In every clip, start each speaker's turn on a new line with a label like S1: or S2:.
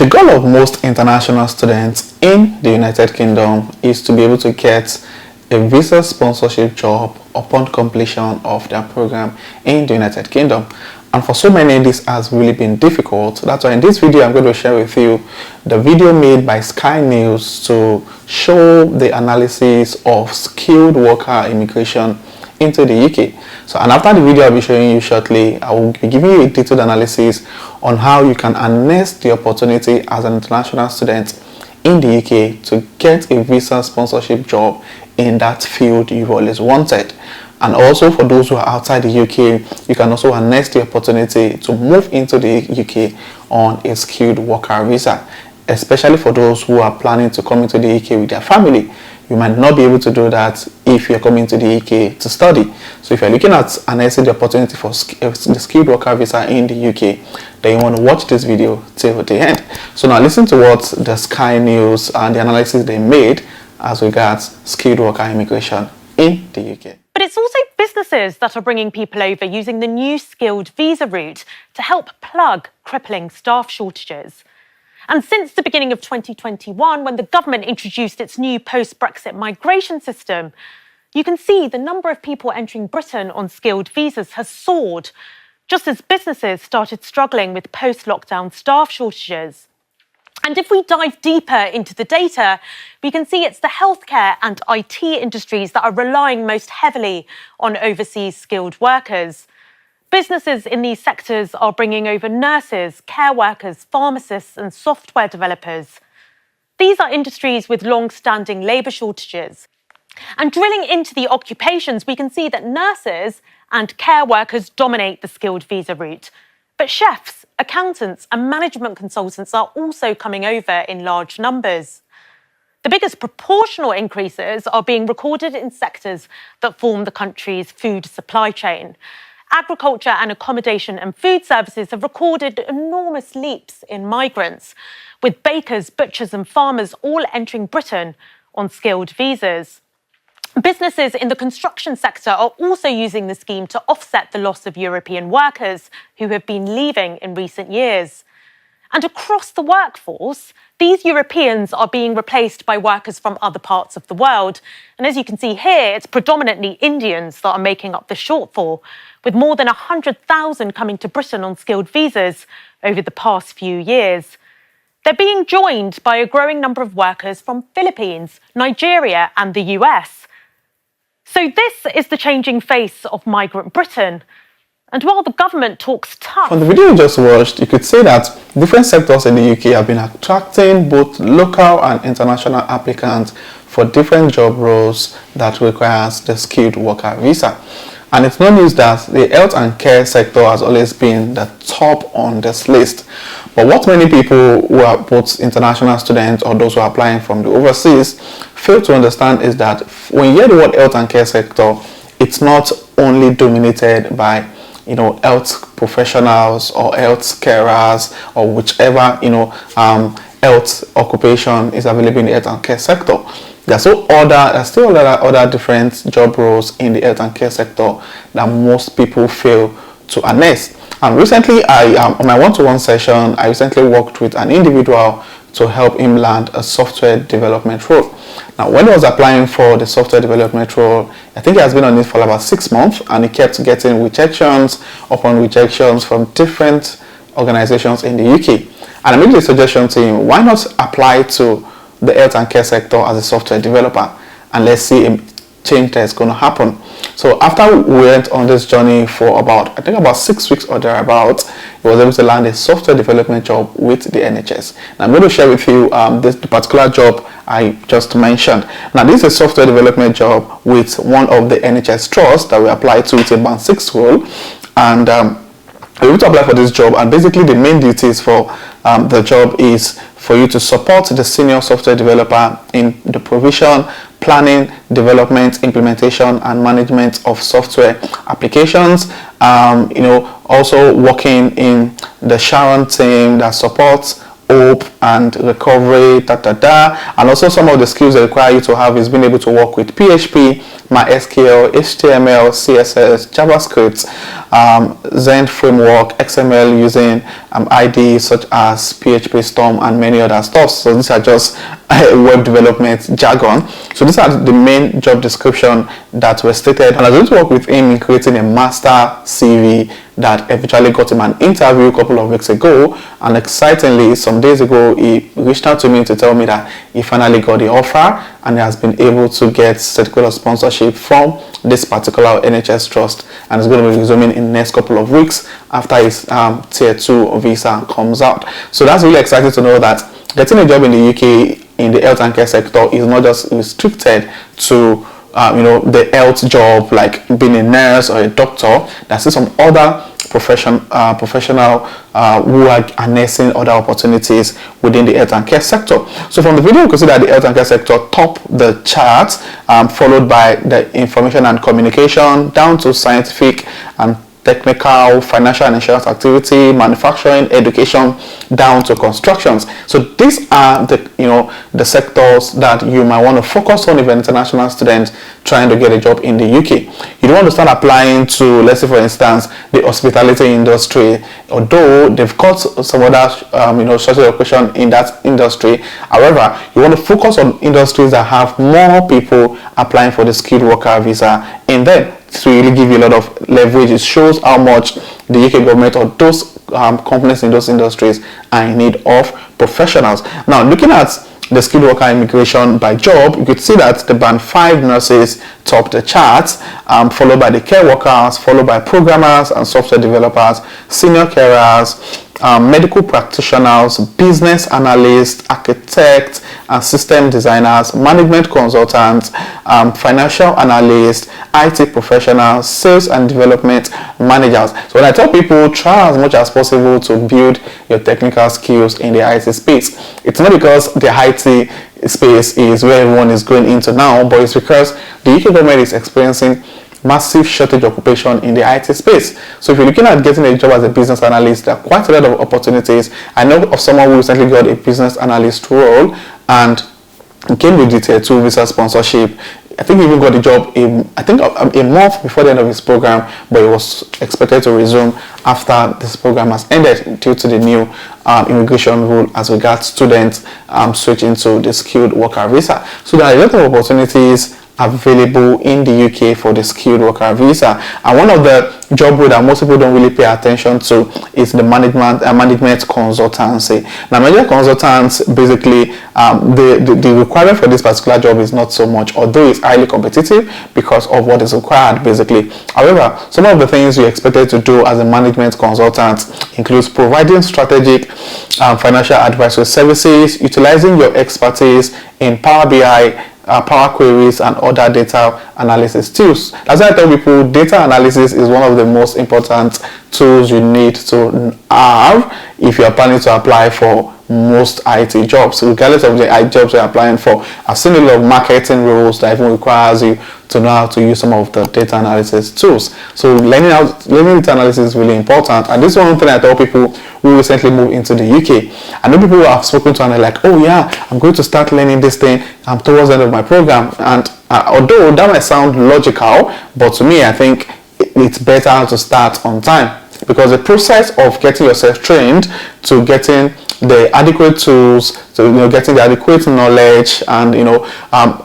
S1: The goal of most international students in the United Kingdom is to be able to get a visa sponsorship job upon completion of their program in the United Kingdom. And for so many, this has really been difficult. That's why in this video, I'm going to share with you the video made by Sky News to show the analysis of skilled worker immigration into the UK. And after the video I'll be showing you shortly, I will be giving you a detailed analysis on how you can harness the opportunity as an international student in the UK to get a visa sponsorship job in that field you've always wanted. And also for those who are outside the UK, you can also harness the opportunity to move into the UK on a skilled worker visa, especially for those who are planning to come into the UK with their family. You might not be able to do that if you're coming to the UK to study. So if you're looking at harnessing the opportunity for the skilled worker visa in the UK, then you want to watch this video till the end. So now listen to what the Sky News and the analysis they made as regards skilled worker immigration in the UK.
S2: But it's also businesses that are bringing people over using the new skilled visa route to help plug crippling staff shortages. And since the beginning of 2021, when the government introduced its new post-Brexit migration system, you can see the number of people entering Britain on skilled visas has soared, just as businesses started struggling with post-lockdown staff shortages. And if we dive deeper into the data, we can see it's the healthcare and IT industries that are relying most heavily on overseas skilled workers. Businesses in these sectors are bringing over nurses, care workers, pharmacists and software developers. These are industries with long-standing labour shortages. And drilling into the occupations, we can see that nurses and care workers dominate the skilled visa route. But chefs, accountants and management consultants are also coming over in large numbers. The biggest proportional increases are being recorded in sectors that form the country's food supply chain. Agriculture and accommodation and food services have recorded enormous leaps in migrants, with bakers, butchers and farmers all entering Britain on skilled visas. Businesses in the construction sector are also using the scheme to offset the loss of European workers who have been leaving in recent years. And across the workforce, these Europeans are being replaced by workers from other parts of the world. And as you can see here, it's predominantly Indians that are making up the shortfall, with more than 100,000 coming to Britain on skilled visas over the past few years. They're being joined by a growing number of workers from Philippines, Nigeria and the US. So this is the changing face of migrant Britain. And while the government talks tough...
S1: From the video you just watched, you could say that different sectors in the UK have been attracting both local and international applicants for different job roles that requires the skilled worker visa. And it's no news that the health and care sector has always been the top on this list. But what many people who are both international students or those who are applying from the overseas fail to understand is that when you hear the word health and care sector, it's not only dominated by health professionals or health carers or whichever health occupation is available in the health and care sector. There's still other different job roles in the health and care sector that most people fail to harness. And recently, on my one-to-one session, I recently worked with an individual to help him land a software development role. Now, when he was applying for the software development role, I think he has been on it for about 6 months, and he kept getting rejections upon rejections from different organizations in the UK. And I made the suggestion to him, why not apply to the health and care sector as a software developer, and let's see a change that is going to happen. So after we went on this journey for about 6 weeks or thereabout, he was able to land a software development job with the NHS. Now I'm going to share with you the particular job I just mentioned. Now this is a software development job with one of the NHS trusts that we applied to. It's a band 6 role, and we're able to apply for this job, and basically the main duties for the job is for you to support the senior software developer in the provision, planning, development, implementation and management of software applications. Also working in the Sharon team that supports hope and recovery, and also some of the skills that require you to have is being able to work with PHP, MySQL, HTML, CSS, JavaScript, Zend framework, XML using IDEs such as PHP Storm and many other stuff. So these are just web development jargon. So these are the main job description that were stated, and I was going to work with him in creating a master CV that eventually got him an interview a couple of weeks ago. And excitingly, some days ago, he reached out to me to tell me that he finally got the offer and he has been able to get certificate of sponsorship from this particular NHS trust, and is going to be resuming in the next couple of weeks after his tier 2 visa comes out. So that's really exciting to know that getting a job in the UK in the health and care sector is not just restricted to the health job like being a nurse or a doctor. There's still some other professional who are harnessing other opportunities within the health and care sector. So from the video, you can see that the health and care sector top the charts, followed by the information and communication, down to scientific and technical, financial and insurance activity, manufacturing, education, down to constructions. So these are the sectors that you might want to focus on if you're an international student trying to get a job in the UK. You don't want to start applying to, let's say for instance, the hospitality industry, although they've got some other social occupation in that industry. However, you want to focus on industries that have more people applying for the skilled worker visa in them, to really give you a lot of leverage. It shows how much the UK government or those companies in those industries are in need of professionals. Now, looking at the skilled worker immigration by job, you could see that the band 5 nurses top the charts, followed by the care workers, followed by programmers and software developers, senior carers, medical practitioners, business analysts, architects and system designers, management consultants, financial analysts, IT professionals, sales and development managers. So when I tell people try as much as possible to build your technical skills in the IT space, it's not because the IT space is where everyone is going into now, but it's because the UK government is experiencing massive shortage of occupation in the IT space. So if you're looking at getting a job as a business analyst, there are quite a lot of opportunities. I know of someone who recently got a business analyst role and came with the tier 2 visa sponsorship. I think he even got the job a month before the end of his program, but he was expected to resume after this program has ended due to the new immigration rule as regards students switching to the skilled worker visa. So there are a lot of opportunities available in the UK for the skilled worker visa, and one of the job role that most people don't really pay attention to is the management consultancy. Now, management consultants, basically the requirement for this particular job is not so much, although it's highly competitive because of what is required basically. However, some of the things you're expected to do as a management consultant includes providing strategic financial advisory services, utilizing your expertise in Power BI, Power Queries and other data analysis tools. That's why I tell people data analysis is one of the most important tools you need to have if you are planning to apply for most IT jobs, regardless of the IT jobs you're applying for. I've seen a lot of marketing roles that even requires you to know how to use some of the data analysis tools. So learning data analysis is really important, and this is one thing I tell people who recently moved into the UK. I know people who have spoken to and they're like, oh yeah, I'm going to start learning this thing towards the end of my program, and although that might sound logical, but to me I think it's better to start on time, because the process of getting yourself trained to getting the adequate tools, to getting the adequate knowledge, and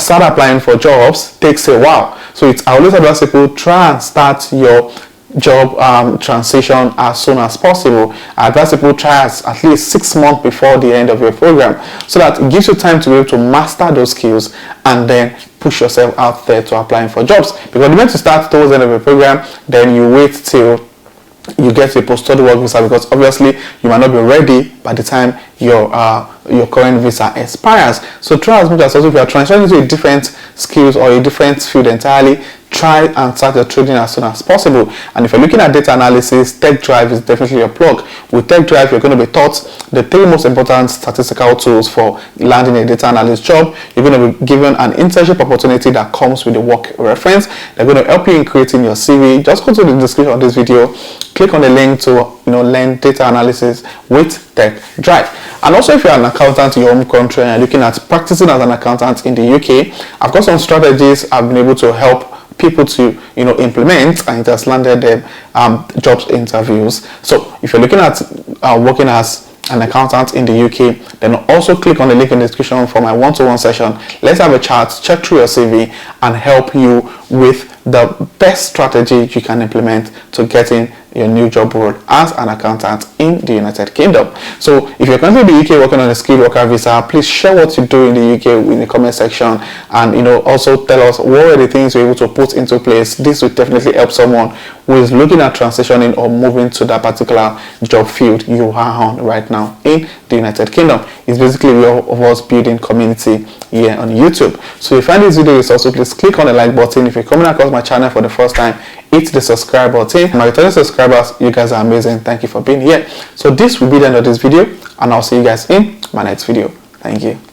S1: start applying for jobs takes a while. So I always advise people try and start your job transition as soon as possible. I advise people try at least 6 months before the end of your program, so that it gives you time to be able to master those skills and then push yourself out there to applying for jobs. Because the moment you start towards the end of your program, then you wait till you get a post-study work visa, because obviously you might not be ready by the time your current visa expires. So try as much as possible. If you are transitioning to a different skills or a different field entirely, try and start your trading as soon as possible. And if you're looking at data analysis, Tech Drive is definitely your plug. With Tech Drive, you're going to be taught the 3 most important statistical tools for landing a data analyst job. You're going to be given an internship opportunity that comes with a work reference. They're going to help you in creating your CV. Just go to the description of this video, click on the link to learn data analysis with Tech Drive. And also, if you're an accountant in your home country and you're looking at practicing as an accountant in the UK, I've got some strategies I've been able to help people to implement, and it has landed them jobs interviews. So if you're looking at working as an accountant in the UK, then also click on the link in the description for my one-to-one session. Let's have a chat, check through your CV, and help you with the best strategy you can implement to getting your new job role as an accountant in the United Kingdom. So if you're currently in the UK working on a skilled worker visa, please share what you do in the UK in the comment section, and also tell us what are the things you're able to put into place. This will definitely help someone who is looking at transitioning or moving to that particular job field you are on right now in the United Kingdom. It's basically way of us building community here on YouTube. So if you find this video useful, please click on the like button. If you're coming across my channel for the first time, hit the subscribe button. My returning subscribers, you guys are amazing. Thank you for being here. So this will be the end of this video, and I'll see you guys in my next video. Thank you.